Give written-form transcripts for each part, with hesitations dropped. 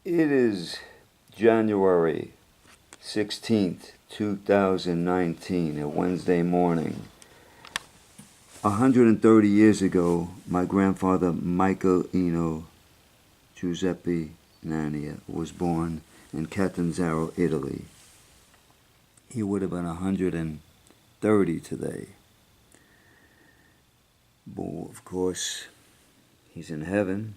It is January 16th, 2019, a Wednesday morning. 130 years ago, my grandfather Michelino Nania was born in Catanzaro, Italy. He would have been 130 today. Well, of course, he's in heaven.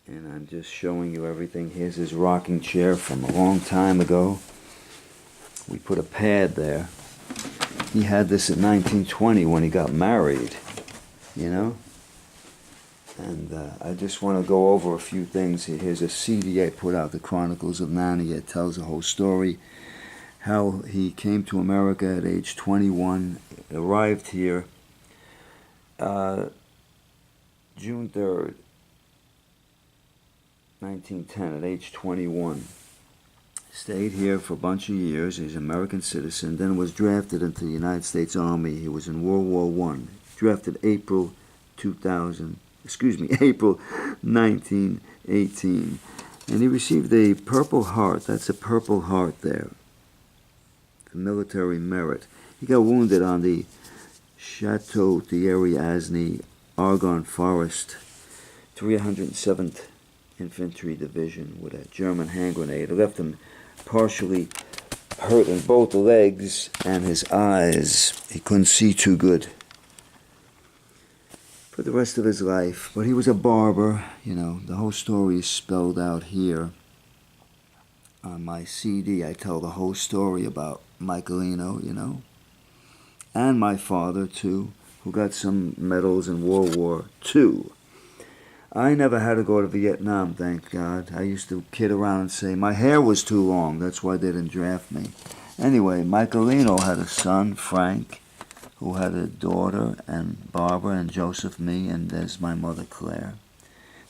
And I'm just showing you everything. Here's his rocking chair from a long time ago. We put a pad there. He had this in 1920 when he got married, you know. And I just want to go over a few things. Here's a CD I put out, The Chronicles of Nania. It tells the whole story. How he came to America at age 21, arrived here June 3rd. 1910 at age 21. Stayed here for a bunch of years. He's an American citizen. Then was drafted into the United States Army. He was in World War I. Drafted April 1918. And he received a Purple Heart. That's a Purple Heart there. For military merit. He got wounded on the CHATEAU ThierrY Aisne, Argonne Forest, 307th Infantry Division with a German hand grenade. It left him partially hurt in both legs and his eyes. He couldn't see too good for the rest of his life. But he was a barber, you know. The whole story is spelled out here. On my CD, I tell the whole story about Michelino, you know. And my father, too, who got some medals in World War II. I never had to go to Vietnam, thank God. I used to kid around and say my hair was too long. That's why they didn't draft me. Anyway, Michelino had a son, Frank, who had a daughter, and Barbara, and Joseph, me, and there's my mother, Claire.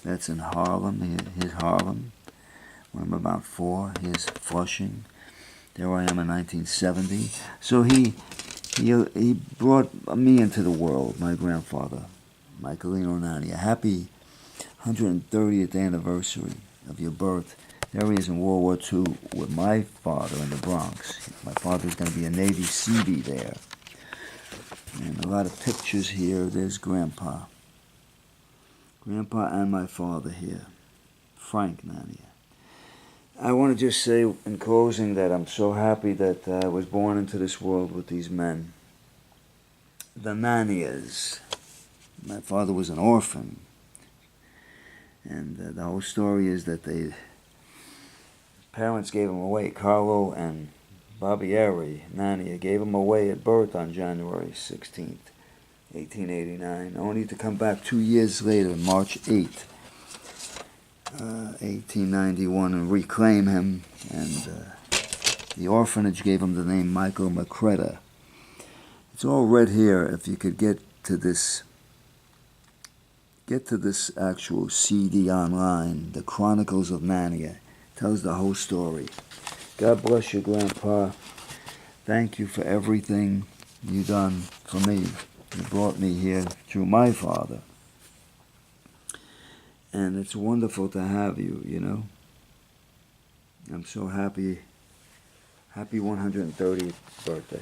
That's in Harlem, his Harlem. When I'm about 4, here's Flushing. There I am in 1970. So he brought me into the world, my grandfather, Michelino Nania. Happy 130th anniversary of your birth. There he is in World War II with my father in the Bronx. My father's going to be a Navy Seabee there. And a lot of pictures here. There's Grandpa. Grandpa and my father here. Frank Nania. I want to just say in closing that I'm so happy that I was born into this world with these men. The Nanias. My father was an orphan. And the whole story is that parents gave him away. Carlo and Barbieri Nania gave him away at birth on January 16th, 1889, only to come back 2 years later, March 8th, 1891, and reclaim him. And the orphanage gave him the name Michael Macretta. It's all read here. If you could get to this actual CD online, The Chronicles of Nania. Tells the whole story. God bless you, Grandpa. Thank you for everything you done for me. You brought me here through my father. And it's wonderful to have you, you know. I'm so happy. Happy 130th birthday.